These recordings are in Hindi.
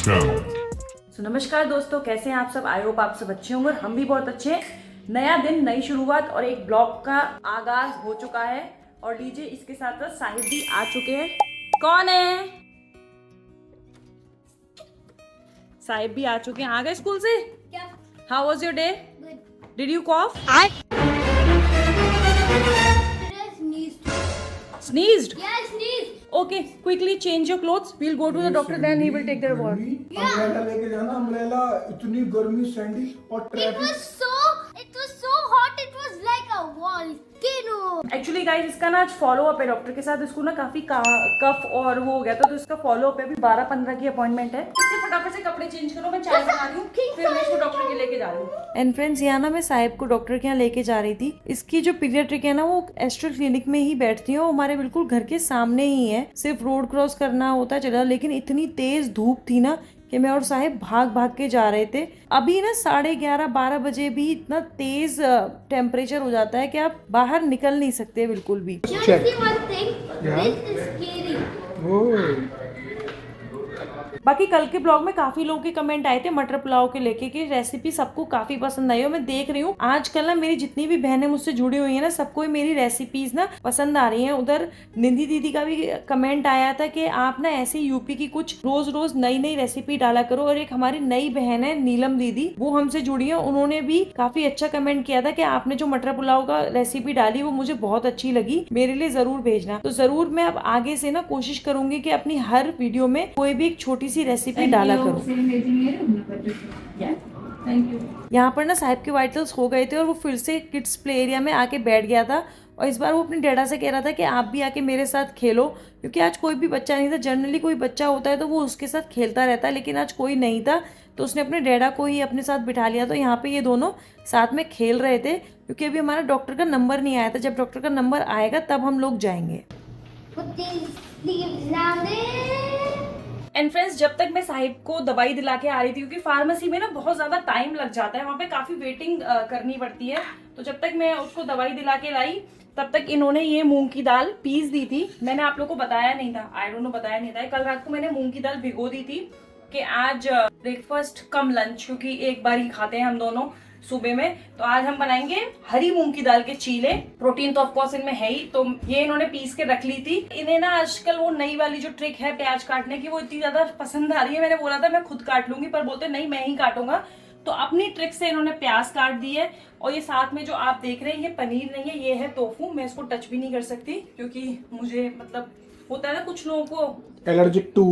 channel. नमस्कार दोस्तों, कैसे हैं आप सब। आई होप आप सब अच्छे होंगे और हम भी बहुत अच्छे हैं। नया दिन, नई शुरुआत और एक ब्लॉग का आगाज हो चुका है। और लीजिए इसके साथ साथ साहिब भी आ चुके हैं। कौन है? साहिब भी आ चुके हैं। आ गए स्कूल से? How was your day? Did you cough? Sneezed? Yeah, I sneezed. Okay, quickly change your clothes. We'll go to the doctor, then he will take the reward. Umbrella लेके जाना। अम्ब्रेला, इतनी गर्मी सैंडी और It traffic. was so hot. It was like a volcano. Actually guys, इसका ना आज फॉलो अप है डॉक्टर के साथ। इसको ना काफी कफ और वो हो गया था, तो इसका फॉलो अप है। अभी 12-15 की अपॉइंटमेंट है। इसके फटाफट से कपड़े चेंज करो, मैं चाय बना रही हूँ, फिर मैं इसको डॉक्टर के लेके जा रही हूँ। एंड फ्रेंड्स, यहाँ ना मैं साहिब को डॉक्टर के यहाँ लेके जा रही थी। इसकी जो पीडियाट्रिक है ना, वो एस्ट्रल क्लिनिक में ही बैठती है। वो हमारे बिल्कुल घर के सामने ही है, सिर्फ रोड क्रॉस करना होता चला। लेकिन इतनी तेज धूप थी ना कि मैं और साहिब भाग भाग के जा रहे थे। अभी ना 11:30-12 बजे भी इतना तेज टेम्परेचर हो जाता है कि आप बाहर निकल नहीं सकते बिल्कुल भी। You wanna see one thing? Yeah. This is scary. ओह, बाकी कल के ब्लॉग में काफी लोगों के कमेंट आए थे मटर पुलाव के लेके कि रेसिपी सबको काफी पसंद आई। और मैं देख रही हूँ आजकल ना मेरी जितनी भी बहनें मुझसे जुड़ी हुई है ना, सबको ही मेरी रेसिपीज ना पसंद आ रही हैं। उधर निधि दीदी का भी कमेंट आया था कि आप ना ऐसे यूपी की कुछ रोज रोज नई नई रेसिपी डाला करो। और एक हमारी नई बहन है नीलम दीदी, वो हमसे जुड़ी है। उन्होंने भी काफी अच्छा कमेंट किया था कि आपने जो मटर पुलाव का रेसिपी डाली वो मुझे बहुत अच्छी लगी, मेरे लिए जरूर भेजना। तो जरूर मैं अब आगे से ना कोशिश करूंगी कि अपनी हर वीडियो में कोई भी एक छोटी सी रेसिपी डाला करो। यहाँ पर ना साहिब के वाइटल्स हो गए थे और वो फिर से किड्स प्ले एरिया में आके बैठ गया था। और इस बार वो अपने डैडा से कह रहा था कि आप भी आके मेरे साथ खेलो, क्योंकि आज कोई भी बच्चा नहीं था। जनरली कोई बच्चा होता है तो वो उसके साथ खेलता रहता है, लेकिन आज कोई नहीं था, तो उसने अपने डैडा को ही अपने साथ बिठा लिया। तो यहाँ पे ये दोनों साथ में खेल रहे थे, क्योंकि अभी हमारा डॉक्टर का नंबर नहीं आया था। जब डॉक्टर का नंबर आएगा तब हम लोग जाएंगे। Put these sleeves down there. And friends, जब तक मैं साहिब को दवाई दिला के आ रही थी, क्योंकि फार्मेसी में ना बहुत ज्यादा टाइम लग जाता है, वहाँ पे काफी वेटिंग करनी पड़ती है। तो जब तक मैं उसको दवाई दिला के लाई, तब तक इन्होंने ये मूंग की दाल पीस दी थी। मैंने आप लोगों को बताया नहीं था, आई डोंट नो बताया नहीं था। कल रात को मैंने मूंग की दाल भिगो दी थी कि आज ब्रेकफास्ट कम लंच, क्योंकि एक बार ही खाते हैं हम दोनों सुबह में। तो आज हम बनाएंगे हरी मूंग की दाल के चीले। प्रोटीन तो ऑफकोर्स इनमें है ही, तो ये इन्होंने पीस के रख ली थी। इन्हें ना आजकल वो नई वाली जो ट्रिक है प्याज काटने की, वो इतनी ज्यादा पसंद आ रही है। मैंने बोला था मैं खुद काट लूंगी, पर बोलते नहीं मैं ही काटूंगा। तो अपनी ट्रिक से इन्होंने प्याज काट दी है। और ये साथ में जो आप देख रहे हैं, ये पनीर नहीं है, ये है टोफू। मैं इसको टच भी नहीं कर सकती, क्योंकि मुझे मतलब होता है ना कुछ लोगों को एलर्जिक टू।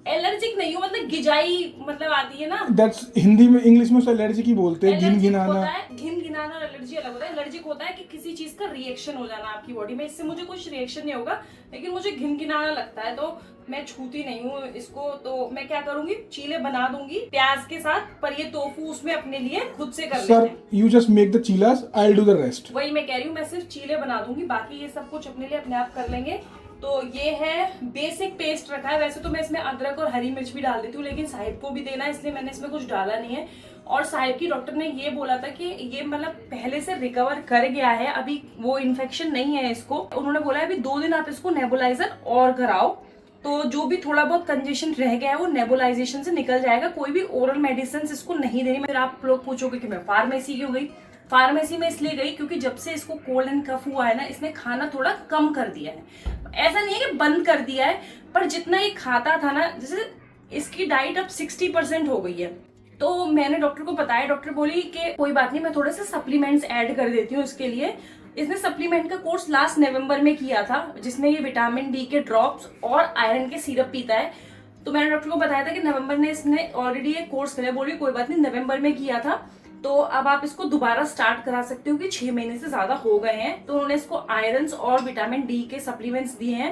एलर्जिक नहीं हो, मतलब गिजाई मतलब आती है ना। दैट्स हिंदी में, इंग्लिश में उसे एलर्जिक ही बोलते हैं। घिन घिनाना। घिन घिनाना और एलर्जी अलग होता है। एलर्जिक होता है कि किसी चीज का रिएक्शन हो जाना आपकी बॉडी में। इससे मुझे कुछ रिएक्शन नहीं होगा, लेकिन मुझे घिन घिनाना लगता है, तो मैं छूती नहीं हूँ इसको। तो मैं क्या करूंगी, चीले बना दूंगी प्याज के साथ, पर ये टोफू उसमें अपने लिए खुद से कर लेते सर, हैं। You just make the chillas, I will do the rest. वही मैं कह रही हूँ, मैं सिर्फ चीले बना दूंगी, बाकी ये सब कुछ अपने लिए अपने आप कर लेंगे। तो ये है बेसिक पेस्ट रखा है। वैसे तो मैं इसमें अदरक और हरी मिर्च भी डाल देती हूँ, लेकिन साहिब को भी देना है, इसलिए मैंने इसमें कुछ डाला नहीं है। और साहिब की डॉक्टर ने ये बोला था कि ये मतलब पहले से रिकवर कर गया है, अभी वो इन्फेक्शन नहीं है इसको। उन्होंने बोला है अभी 2 दिन आप इसको नेबुलाइजर और कराओ, तो जो भी थोड़ा बहुत कंजेशन रह गया है वो नेबुलाइजेशन से निकल जाएगा। कोई भी ओरल मेडिसिन इसको नहीं देनी। फिर आप लोग पूछोगे कि मैं फार्मेसी क्यों गई। फार्मेसी में इसलिए गई क्योंकि जब से इसको कोल्ड एंड कफ हुआ है ना, इसने खाना थोड़ा कम कर दिया है। ऐसा नहीं है कि बंद कर दिया है, पर जितना ये खाता था ना, जैसे इसकी डाइट अब 60% हो गई है। तो मैंने डॉक्टर को बताया, डॉक्टर बोली कि कोई बात नहीं, मैं थोड़े से सप्लीमेंट्स ऐड कर देती हूँ इसके लिए। इसने सप्लीमेंट का कोर्स लास्ट नवंबर में किया था, जिसमें ये विटामिन डी के ड्रॉप्स और आयरन के सिरप पीता है। तो मैंने डॉक्टर को बताया था कि नवंबर में इसने ऑलरेडी ये कोर्स किया। बोली कोई बात नहीं, नवंबर में किया था तो अब आप इसको दोबारा स्टार्ट करा सकते हो, कि 6 महीने से ज्यादा हो गए हैं। तो उन्होंने इसको आयरन और विटामिन डी के सप्लीमेंट्स दिए हैं,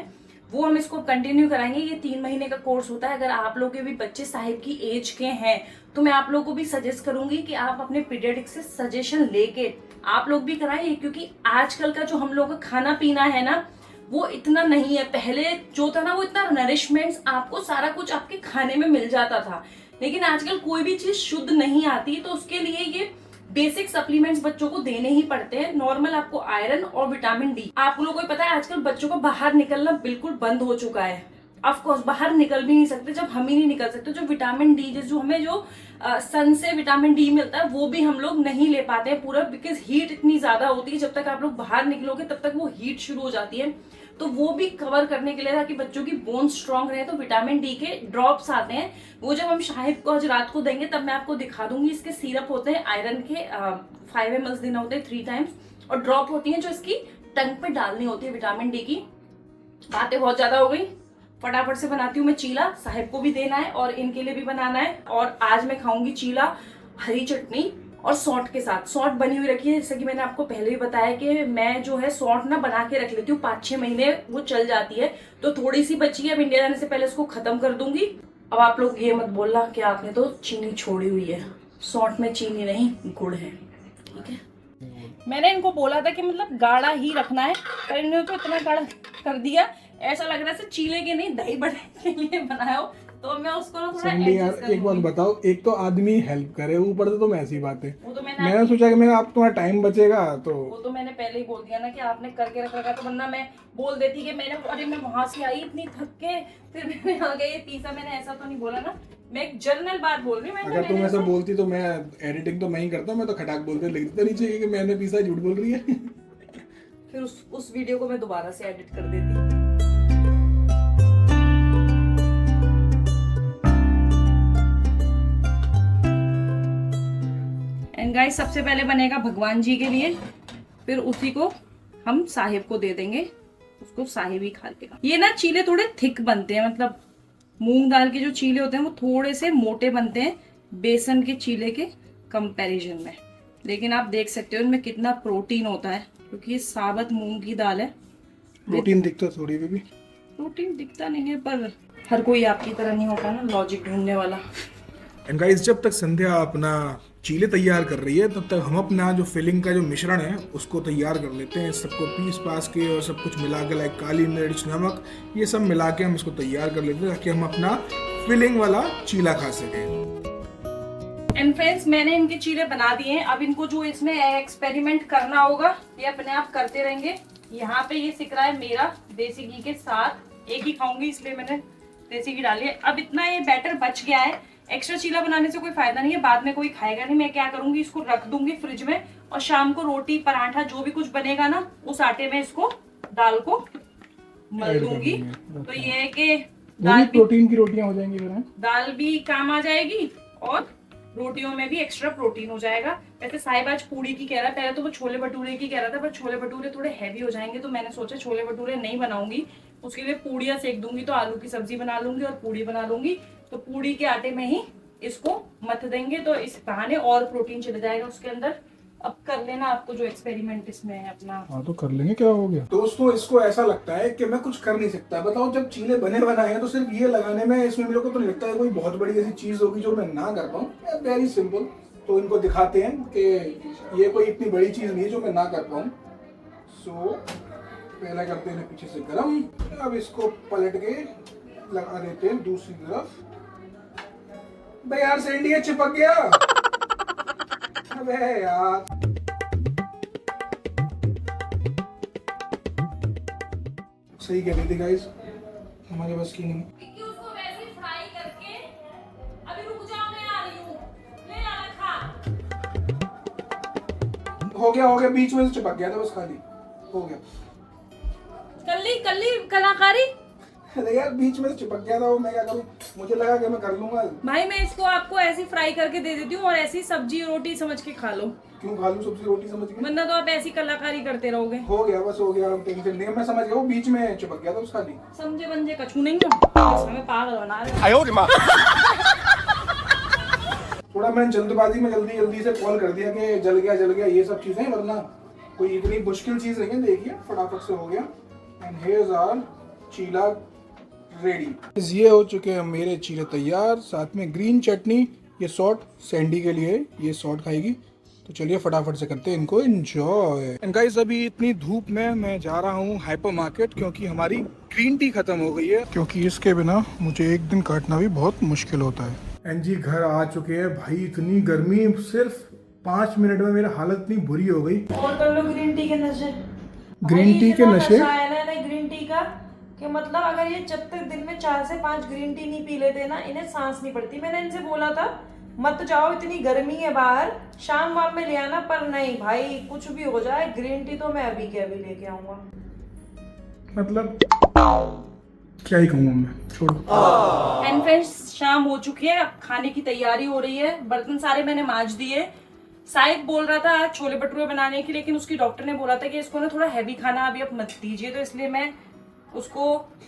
वो हम इसको कंटिन्यू कराएंगे। ये 3 महीने का कोर्स होता है। अगर आप लोग के भी बच्चे साहिब की एज के हैं, तो मैं आप लोगों को भी सजेस्ट करूंगी कि आप अपने पीडियाट्रिक से सजेशन लेके आप लोग भी कराएं, क्योंकि आजकल का जो हम लोग का खाना पीना है ना, वो इतना नहीं है। पहले जो था ना, वो इतना नरिशमेंट्स, आपको सारा कुछ आपके खाने में मिल जाता था, लेकिन आजकल कोई भी चीज शुद्ध नहीं आती। तो उसके लिए ये बेसिक सप्लीमेंट्स बच्चों को देने ही पड़ते हैं। नॉर्मल आपको आयरन और विटामिन डी। आप लोगों को पता है आजकल बच्चों को बाहर निकलना बिल्कुल बंद हो चुका है। ऑफ कोर्स बाहर निकल भी नहीं सकते जब हम ही नहीं निकल सकते। जो विटामिन डी जो हमें जो सन से विटामिन डी मिलता है वो भी हम लोग नहीं ले पाते हैं पूरा, बिकॉज हीट इतनी ज्यादा होती है। जब तक आप लोग बाहर निकलोगे तब तक वो हीट शुरू हो जाती है। तो वो भी कवर करने के लिए ताकि बच्चों की बोन स्ट्रांग रहे, तो विटामिन डी के ड्रॉप्स आते हैं। वो जब हम शाहिद को आज रात को देंगे तब मैं आपको दिखा दूंगी। इसके सिरप होते हैं आयरन के 5 ml देना होते हैं 3 टाइम्स, और ड्रॉप होती हैं जो इसकी टंग पे डालनी होती है विटामिन डी की। बातें बहुत ज्यादा हो गई, फटाफट से बनाती हूँ मैं चीला। साहिब को भी देना है और इनके लिए भी बनाना है। और आज मैं खाऊंगी चीला हरी चटनी और सौंठ के साथ। सौंठ बनी हुई रखी है, जैसे कि मैंने आपको पहले भी बताया कि मैं जो है सौंठ ना बना के रख लेती हूँ, 5-6 महीने वो चल जाती है। तो थोड़ी सी बची है, अब इंडिया जाने से पहले इसको खत्म कर दूंगी। अब आप लोग ये मत बोलना कि आपने तो चीनी छोड़ी हुई है, सौंठ में चीनी नहीं गुड़ है, ठीक है। मैंने इनको बोला था कि मतलब गाढ़ा ही रखना है, पर इन्होंने तो इतना गाढ़ा कर दिया, ऐसा लग रहा है चीले के नहीं दही बड़े के लिए बनाया हो। तो मैं उसको ना थोड़ा सैंडी यार एडजस्ट कर एक बात लूंगी। बताओ, एक तो आदमी हेल्प करे, ऊपर से तुम ऐसी बातें। वो तो मैंने सोचा कि मैं आप तुम्हारा टाइम बचेगा तो वो तो मैंने पहले ही बोल दिया ना कि आपने करके रख रखा, तो वरना मैं बोल देती कि मैंने, अरे मैं वहां से आई इतनी थक के फिर मैंने आ गई ये पीसा। मैंने ऐसा तो नहीं बोला ना, मैं एक जनरल बात बोल रही हूँ। अगर तुम ऐसा बोलती तो मैं एडिटिंग तो मैं ही करता, मैं तो खटाक बोलते लिख देता नीचे कि मैंने पीसा, झूठ बोल रही है। फिर उस वीडियो को मैं दोबारा से एडिट कर देती। एंड गाइस सबसे पहले बनेगा भगवान जी के लिए, फिर उसी को हम साहिब को दे देंगे, उसको साहिब ही खा लेगा। ये ना चीले थोड़े थिक बनते हैं, मतलब मूंग दाल के जो चीले होते हैं वो थोड़े से मोटे बनते हैं बेसन के चीले के कंपैरिजन में। लेकिन आप देख सकते हो इनमें कितना प्रोटीन होता है, क्योंकि ये साबुत मूंग की दाल है। प्रोटीन दिखता थोड़ी भी प्रोटीन दिखता नहीं है, पर हर कोई आपकी तरह नहीं होता ना लॉजिक ढूंढने वाला। एंड गाइस जब तक संध्या अपना चीले तैयार कर रही है तब तक हम अपना जो फिलिंग का जो मिश्रण है उसको तैयार कर लेते हैं। सबको पीस पास के और सब कुछ मिला के, लाइक काली मिर्च, नमक, ये सब मिला के हम इसको तैयार कर लेते हैं ताकि हम अपना फिलिंग वाला चीला खा सकें। एंड फ्रेंड्स मैंने इनके चीले बना दिए हैं। अब इनको जो इसमें एक्सपेरिमेंट करना होगा ये अपने आप करते रहेंगे। यहाँ पे ये सिक रहा है मेरा देसी घी के साथ, एक ही खाऊंगी इसलिए मैंने देसी घी डाली है। अब इतना ये बैटर बच गया है, एक्स्ट्रा चीला बनाने से कोई फायदा नहीं है, बाद में कोई खाएगा नहीं। मैं क्या करूंगी, इसको रख दूंगी फ्रिज में और शाम को रोटी पराठा जो भी कुछ बनेगा ना उस आटे में इसको दाल को मल दूंगी। तो ये है कि दाल भी प्रोटीन की रोटियां हो जाएंगी फिर। दाल भी काम आ जाएगी और रोटियों में भी एक्स्ट्रा प्रोटीन हो जाएगा। वैसे साहिब आज पूड़ी की कह रहा है, पहले तो वो छोले भटूरे की कह रहा था, पर छोले भटूरे थोड़े हैवी हो जाएंगे तो मैंने सोचा छोले भटूरे नहीं बनाऊंगी, उसके लिए पूड़ियाँ सेक दूंगी। तो आलू की सब्जी बना लूंगी और पूड़ी बना लूंगी। तो पूड़ी के आटे में ही इसको मथ देंगे तो इस बहाने और प्रोटीन चले जाएगा उसके अंदर। अब कर लेना आपको जो एक्सपेरिमेंट इसमें है अपना। हाँ तो कर लेंगे, क्या हो गया। दोस्तों इसको ऐसा लगता है कि मैं कुछ कर नहीं सकता। बताओ जब चीले बने बनाए हैं तो सिर्फ ये लगाने में इसमें मेरे को तो नहीं लगता है कोई बहुत बड़ी ऐसी चीज होगी जो मैं ना कर पाऊँ। Very simple. तो इनको दिखाते हैं कि ये कोई इतनी बड़ी चीज नहीं है जो मैं ना कर पाऊँ। सो पहला करते हैं पीछे से गरम, अब इसको पलट के लगा देते हैं दूसरी तरफ। भाई यार सैंडी चिपक गया। अबे यार सही कह रही थी गाइस, हमारे बस की नहीं। उसको वैसे फ्राई करके अभी रुक जाओ, मैं आ रही हूँ, ले आना खा। हो गया बीच में से चिपक गया था बस, खाली हो गया। कल्ली कलाकारी। अरे यार बीच में से चिपक गया था वो, मैं क्या करूँ, मुझे लगा कि मैं कर लूंगा। भाई मैं इसको आपको ऐसी फ्राई करके दे देती हूँ और ऐसी सब्जी रोटी समझ के खा लो। क्यों खा लूं सब्जी रोटी समझ के, वरना तो आप ऐसी कलाकारी करते रहोगे। हो गया बस हो गया, टेंशन नहीं। मैं समझ गया वो बीच में चिपक गया था बस खाली। समझे बंजे कछू नहीं हो, हमें पागल बना रहे हो। थोड़ा मैंने जल्दबाजी में जल्दी से कॉल कर दिया कि जल गया ये सब चीजें, वरना कोई इतनी मुश्किल चीज नहीं है। देखिए फटाफट से हो गया। And here's our cheela ready. ये हो चुके हैं मेरे चीले तैयार, साथ में ग्रीन चटनी। ये सॉट सैंडी के लिए, ये सॉट खाएगी। तो चलिए फटाफट से करते हैं इनको एंजॉय। एंड गाइस अभी इतनी धूप में मैं जा रहा हूँ हाइपर मार्केट, क्योंकि हमारी ग्रीन टी खत्म हो गई है, क्योंकि इसके बिना मुझे एक दिन काटना भी बहुत मुश्किल होता है। एंड जी घर आ चुके हैं। भाई इतनी गर्मी, सिर्फ 5 मिनट में मेरी हालत इतनी बुरी हो गई। और कर लो ग्रीन टी के नशे। ग्रीन टी के नशे आया ना ग्रीन टी का कि मतलब अगर ये जब तक दिन में 4 से 5 ग्रीन टी नहीं पी लेते ना, इन्हें सांस नहीं पड़ती। मैंने इनसे बोला था मत जाओ, इतनी गर्मी है बाहर, शाम वाम में ले आना, पर नहीं भाई, कुछ भी हो जाए ग्रीन टी तो मैं अभी के अभी लेके आऊंगा। मतलब क्या ही कहूँ मैं, छोड़ो। एंड फ्रेंड्स, शाम हो चुकी है, अब खाने की तैयारी हो रही है। बर्तन सारे मैंने मांज दिए। साहिब बोल रहा था आज छोले भटूरे बनाने की, लेकिन उसकी डॉक्टर ने बोला था कि इसको ना थोड़ा हैवी खाना अभी आप मत दीजिए, तो इसलिए मैं उसको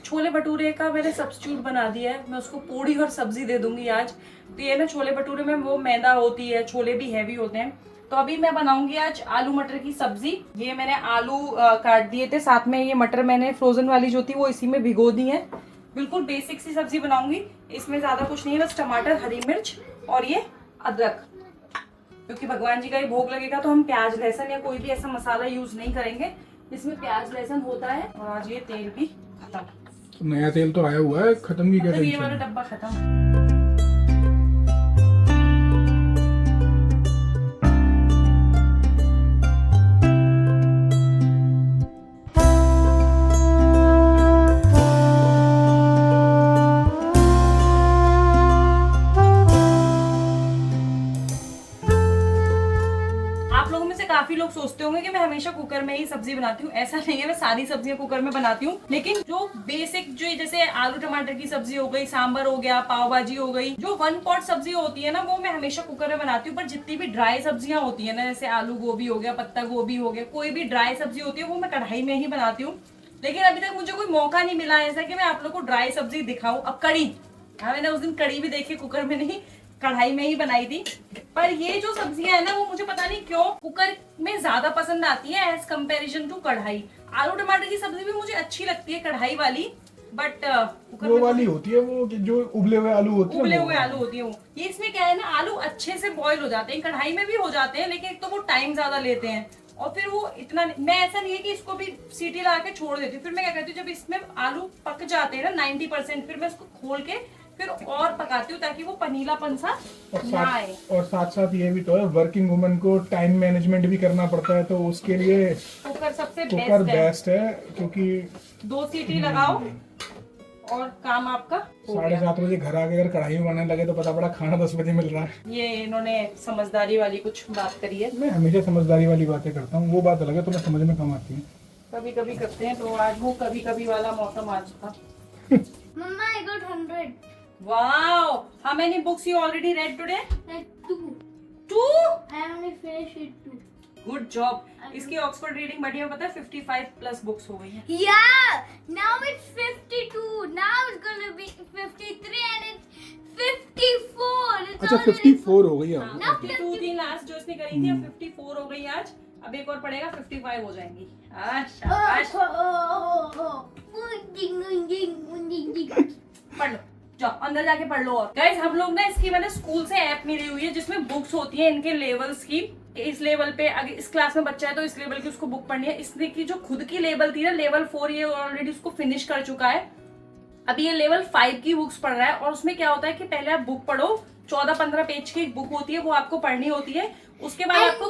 छोले भटूरे का मैंने सब्स्टिट्यूट बना दिया है। मैं उसको पूड़ी और सब्जी दे दूंगी आज। तो ये ना छोले भटूरे में वो मैदा होती है, छोले भी हैवी होते हैं। तो अभी मैं बनाऊंगी आज आलू मटर की सब्जी। ये मैंने आलू काट दिए थे, साथ में ये मटर मैंने फ्रोजन वाली जो थी वो इसी में भिगो दी है। बिल्कुल बेसिक सी सब्जी बनाऊंगी, इसमें ज्यादा कुछ नहीं है, बस टमाटर, हरी मिर्च और ये अदरक। क्योंकि भगवान जी का ही भोग लगेगा तो हम प्याज लहसुन या कोई भी ऐसा मसाला यूज नहीं करेंगे जिसमें प्याज लहसुन होता है। और आज ये तेल भी खत्म, तो नया तेल तो आया हुआ है, खत्म की क्या मतलब ये टेंशन वाला है? डब्बा खत्म। आप लोगों में से काफी लोग सोचते होंगे कि मैं हमेशा कुकर में ही सब्जी बनाती हूँ। ऐसा नहीं है, मैं सारी सब्जियां कुकर में बनाती हूँ, लेकिन जो बेसिक जो जैसे आलू टमाटर की सब्जी हो गई, सांबर हो गया, पाव भाजी हो गई, जो 1 पॉट सब्जी होती है ना, वो मैं हमेशा कुकर में बनाती हूँ। पर जितनी भी ड्राई सब्जियां होती है ना, जैसे आलू गोभी हो गया, पत्ता गोभी हो गया, कोई भी ड्राई सब्जी होती है वो मैं कढ़ाई में ही बनाती हूँ। लेकिन अभी तक मुझे कोई मौका नहीं मिला ऐसा कि मैं आप लोग को ड्राई सब्जी दिखाऊं। अब कड़ी, हाँ मैंने उस दिन कड़ी भी देखी, कुकर में नहीं कढ़ाई में ही बनाई थी। पर ये जो सब्जियां है ना, वो मुझे पता नहीं क्यों कुकर में ज्यादा पसंद आती है एज कंपैरिजन टू कढ़ाई। आलू टमाटर की सब्जी भी मुझे अच्छी लगती है कढ़ाई वाली, बट कुकर वो में वाली होती है, वो जो उबले हुए आलू होते हैं, उबले वो। हुए आलू होती है वो। ये इसमें क्या है ना, आलू अच्छे से बॉईल हो जाते हैं, कढ़ाई में भी हो जाते हैं, लेकिन एक तो वो टाइम ज्यादा लेते हैं और फिर वो इतना, मैं ऐसा नहीं है कि इसको भी सीटी लगा के छोड़ देती हूँ। फिर मैं क्या करती हूँ, जब इसमें आलू पक जाते हैं ना 90%, फिर मैं इसको खोल के फिर और पकाती हूँ ताकि वो पनीलापन सा ना आए। और साथ साथ ये भी तो है, वर्किंग वुमन को टाइम मैनेजमेंट भी करना पड़ता है, तो उसके लिए कुकर सबसे कुकर बेस्ट है। बेस्ट है, क्योंकि 2 सीटी लगाओ और काम आपका हो गया। 7:30 बजे घर आके अगर कढ़ाई में बनाने लगे तो पता पड़ा खाना 10 बजे मिल रहा है। ये इन्होंने समझदारी वाली कुछ बात करी है। मैं हमेशा समझदारी वाली बातें करता हूँ, वो बात अलग है, तो मैं समझ में कम आती है। कभी कभी करते हैं, तो आज वो कभी कभी वाला मौसम आज था। Mama, I got 100. Wow! How many books you already read today? Like 2. 2? I only finished it 2. Good job. इसकी ऑक्सफोर्ड रीडिंग बढ़िया पता है 55+ बुक्स हो गई हैं। Yeah! Now it's 52. Now it's gonna be 53 and it's 54. It's अच्छा, already- 54 हो गई है। Now 52 थी लास्ट जो इसने करी थी, अब 54 हो गई आज। अब एक और पड़ेगा, 55 हो जाएंगी। शाबाश। पढ़ लो, जाओ अंदर जाके पढ़ लो। और गाइस, हम लोग ना इसकी मैंने स्कूल से ऐप मिली हुई है जिसमें बुक्स होती है इनके लेवल्स की। इस लेवल पे अगर इस क्लास में बच्चा है तो इस लेवल की उसको बुक पढ़नी है। इसने की जो खुद की लेवल थी ना, लेवल 4, ये ऑलरेडी उसको फिनिश कर चुका है। अभी ये लेवल 5 की बुक्स पढ़ रहा है। और उसमें क्या होता है कि पहले आप बुक पढ़ो, 14-15 पेज की एक बुक होती है, वो आपको पढ़नी होती है। उसके बाद And आपको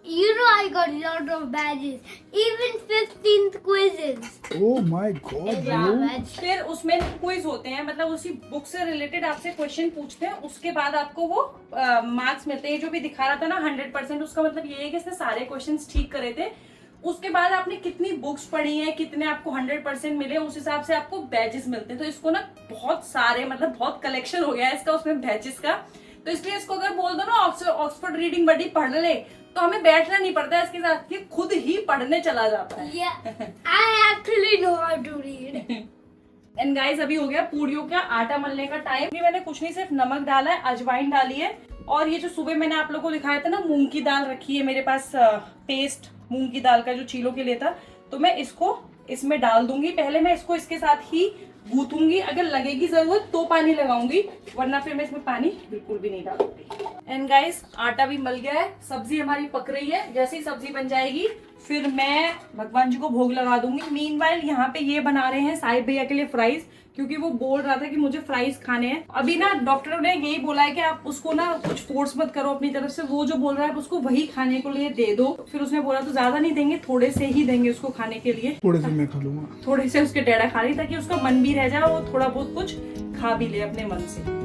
you know I got a lot of badges. Even 15th quizzes. Oh my God, bro. badge. फिर उसमें क्विज होते हैं, मतलब उसी बुक से रिलेटेड आपसे क्वेश्चन पूछते हैं। उसके बाद आपको वो मार्क्स मिलते हैं। जो भी दिखा रहा था ना 100%, उसका मतलब ये है कि इसने सारे क्वेश्चंस ठीक करे थे। उसके बाद आपने कितनी बुक्स पढ़ी है, कितने आपको 100% मिले, उस हिसाब से आपको बैचेस मिलते हैं। तो इसको ना बहुत सारे, मतलब बहुत कलेक्शन हो गया है इसका उसमें बैचेस का। तो इसलिए इसको अगर बोल दो ना ऑक्सफोर्ड रीडिंग बडी पढ़ ले, तो हमें बैठना नहीं पड़ता है इसके साथ, ये खुद ही पढ़ने चला जाता है। Yeah, I actually know how to read. And guys, अभी हो गया पूड़ियों का आटा मलने का टाइम। ये मैंने कुछ नहीं, सिर्फ नमक डाला है, अजवाइन डाली है, और ये जो सुबह मैंने आप लोगों को दिखाया था ना, मूंग की दाल रखी है मेरे पास, पेस्ट मूंग की दाल का जो चीलों के लिए था, तो मैं इसको इसमें डाल दूंगी। पहले मैं इसको इसके साथ ही गूंथूंगी, अगर लगेगी जरूरत तो पानी लगाऊंगी, वरना फिर मैं इसमें पानी बिल्कुल भी नहीं डालूंगी। एंड गाइस आटा भी मल गया है, सब्जी हमारी पक रही है। जैसे ही सब्जी बन जाएगी फिर मैं भगवान जी को भोग लगा दूंगी। मीनवाइल यहाँ पे ये बना रहे हैं साहिब भैया के लिए फ्राइज, क्योंकि वो बोल रहा था कि मुझे फ्राइज खाने हैं। अभी ना डॉक्टरों ने यही बोला है कि आप उसको ना कुछ फोर्स मत करो अपनी तरफ से, वो जो बोल रहा है उसको वही खाने के लिए दे दो। फिर उसने बोला तो ज्यादा नहीं देंगे, थोड़े से ही देंगे उसको खाने के लिए। थोड़े से मैं खा लूंगा, थोड़े से उसके डैडा खा रही ताकि उसका मन भी रह जाए, वो थोड़ा बहुत कुछ खा भी ले अपने मन से।